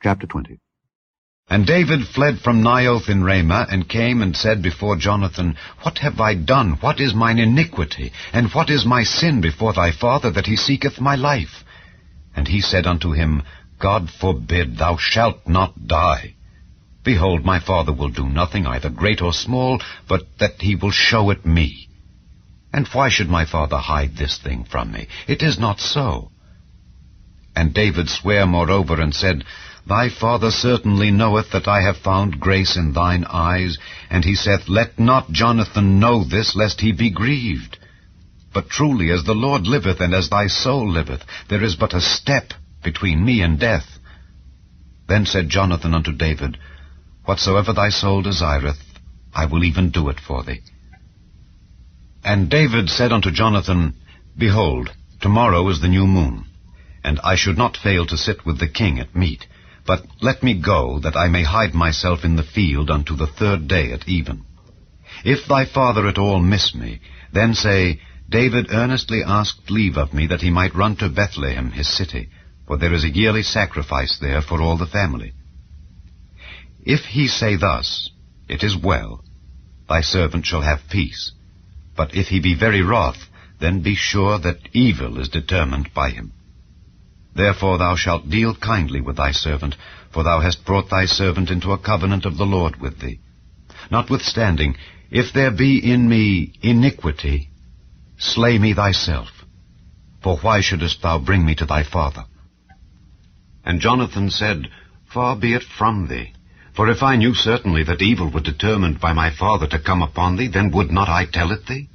Chapter 20. And David fled from Naioth in Ramah, and came and said before Jonathan, What have I done? What is mine iniquity? And what is my sin before thy father, that he seeketh my life? And he said unto him, God forbid, thou shalt not die. Behold, my father will do nothing, either great or small, but that he will show it me. And why should my father hide this thing from me? It is not so. And David sware moreover, and said, Thy father certainly knoweth that I have found grace in thine eyes. And he saith, Let not Jonathan know this, lest he be grieved. But truly, as the Lord liveth, and as thy soul liveth, there is but a step between me and death. Then said Jonathan unto David, Whatsoever thy soul desireth, I will even do it for thee. And David said unto Jonathan, Behold, tomorrow is the new moon, and I should not fail to sit with the king at meat. But let me go, that I may hide myself in the field unto the third day at even. If thy father at all miss me, then say, David earnestly asked leave of me, that he might run to Bethlehem his city, for there is a yearly sacrifice there for all the family. If he say thus, It is well, thy servant shall have peace. But if he be very wroth, then be sure that evil is determined by him. Therefore thou shalt deal kindly with thy servant, for thou hast brought thy servant into a covenant of the Lord with thee. Notwithstanding, if there be in me iniquity, slay me thyself. For why shouldest thou bring me to thy father? And Jonathan said, Far be it from thee. For if I knew certainly that evil were determined by my father to come upon thee, then would not I tell it thee?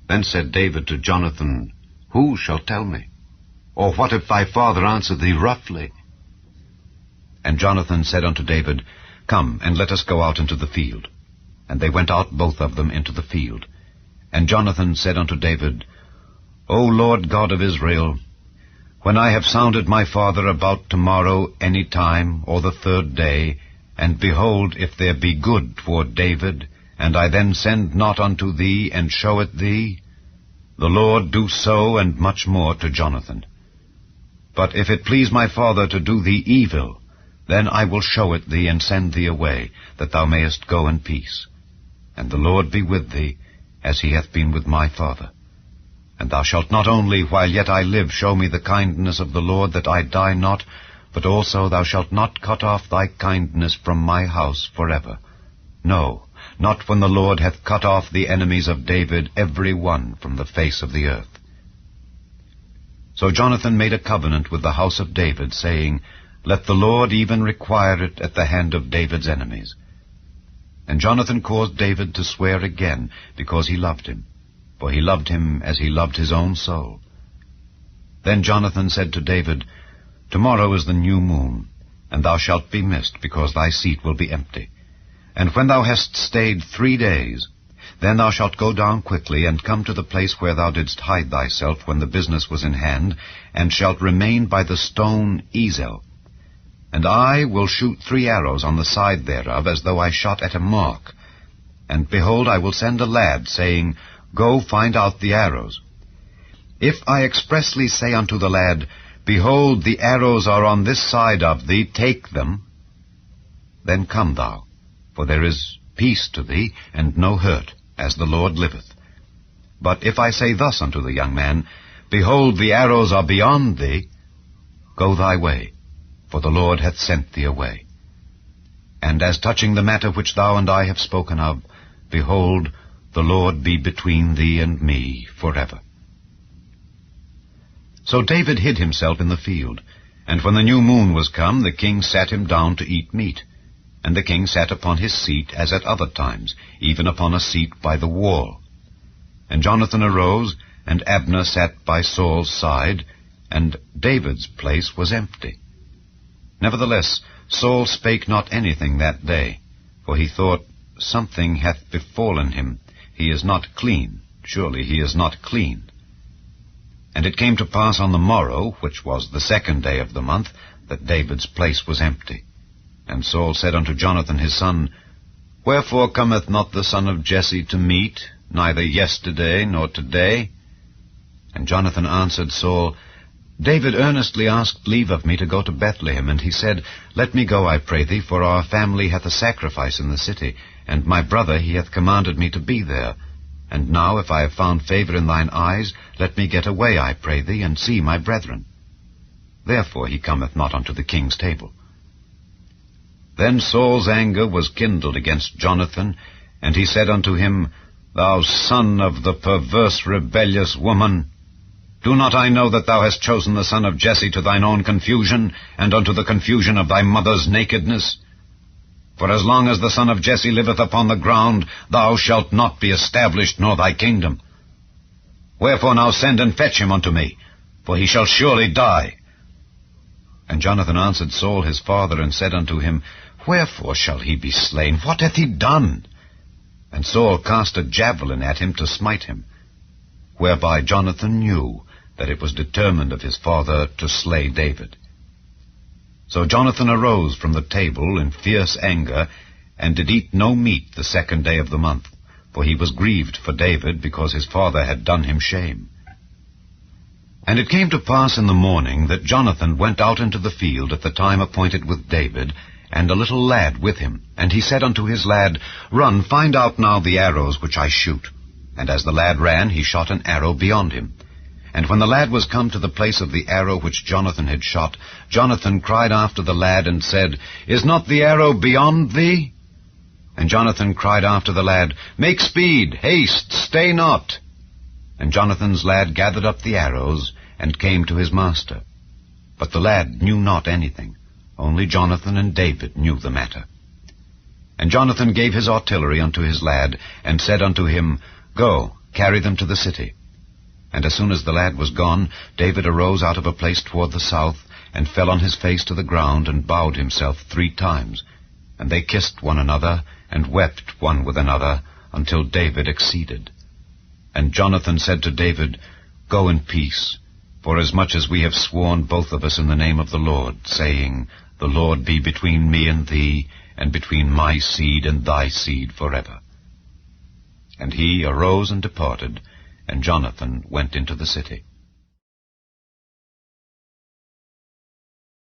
Then said David to Jonathan, Who shall tell me? Or what if thy father answer thee roughly? And Jonathan said unto David, Come, and let us go out into the field. And they went out both of them into the field. And Jonathan said unto David, O Lord God of Israel, when I have sounded my father about tomorrow any time, or the third day, and behold, if there be good toward David, and I then send not unto thee, and show it thee, the Lord do so and much more to Jonathan. But if it please my father to do thee evil, then I will show it thee, and send thee away, that thou mayest go in peace. And the Lord be with thee, as he hath been with my father. And thou shalt not only, while yet I live, show me the kindness of the Lord, that I die not, but also thou shalt not cut off thy kindness from my house forever. No, not when the Lord hath cut off the enemies of David, every one from the face of the earth. So Jonathan made a covenant with the house of David, saying, Let the Lord even require it at the hand of David's enemies. And Jonathan caused David to swear again, because he loved him, for he loved him as he loved his own soul. Then Jonathan said to David, Tomorrow is the new moon, and thou shalt be missed, because thy seat will be empty. And when thou hast stayed 3 days, then thou shalt go down quickly, and come to the place where thou didst hide thyself when the business was in hand, and shalt remain by the stone Ezel. And I will shoot 3 arrows on the side thereof, as though I shot at a mark. And behold, I will send a lad, saying, Go find out the arrows. If I expressly say unto the lad, Behold, the arrows are on this side of thee, take them, then come thou, for there is peace to thee, and no hurt, as the Lord liveth. But if I say thus unto the young man, Behold, the arrows are beyond thee, go thy way, for the Lord hath sent thee away. And as touching the matter which thou and I have spoken of, behold, the Lord be between thee and me forever. So David hid himself in the field, and when the new moon was come, the king sat him down to eat meat. And the king sat upon his seat, as at other times, even upon a seat by the wall. And Jonathan arose, and Abner sat by Saul's side, and David's place was empty. Nevertheless, Saul spake not anything that day, for he thought, Something hath befallen him, he is not clean, surely he is not clean. And it came to pass on the morrow, which was the 2nd day of the month, that David's place was empty. And Saul said unto Jonathan his son, Wherefore cometh not the son of Jesse to meat, neither yesterday nor today? And Jonathan answered Saul, David earnestly asked leave of me to go to Bethlehem, and he said, Let me go, I pray thee, for our family hath a sacrifice in the city, and my brother he hath commanded me to be there. And now, if I have found favor in thine eyes, let me get away, I pray thee, and see my brethren. Therefore he cometh not unto the king's table. Then Saul's anger was kindled against Jonathan, and he said unto him, Thou son of the perverse rebellious woman, do not I know that thou hast chosen the son of Jesse to thine own confusion, and unto the confusion of thy mother's nakedness? For as long as the son of Jesse liveth upon the ground, thou shalt not be established, nor thy kingdom. Wherefore now send and fetch him unto me, for he shall surely die. And Jonathan answered Saul his father, and said unto him, Wherefore shall he be slain? What hath he done? And Saul cast a javelin at him to smite him, whereby Jonathan knew that it was determined of his father to slay David. So Jonathan arose from the table in fierce anger, and did eat no meat the 2nd day of the month, for he was grieved for David, because his father had done him shame. And it came to pass in the morning that Jonathan went out into the field at the time appointed with David, and a little lad with him. And he said unto his lad, Run, find out now the arrows which I shoot. And as the lad ran, he shot an arrow beyond him. And when the lad was come to the place of the arrow which Jonathan had shot, Jonathan cried after the lad, and said, Is not the arrow beyond thee? And Jonathan cried after the lad, Make speed, haste, stay not. And Jonathan's lad gathered up the arrows, and came to his master. But the lad knew not anything, only Jonathan and David knew the matter. And Jonathan gave his artillery unto his lad, and said unto him, Go, carry them to the city. And as soon as the lad was gone, David arose out of a place toward the south, and fell on his face to the ground, and bowed himself 3 times. And they kissed one another, and wept one with another, until David exceeded. And Jonathan said to David, Go in peace, forasmuch as we have sworn both of us in the name of the Lord, saying, The Lord be between me and thee, and between my seed and thy seed forever. And he arose and departed, and Jonathan went into the city.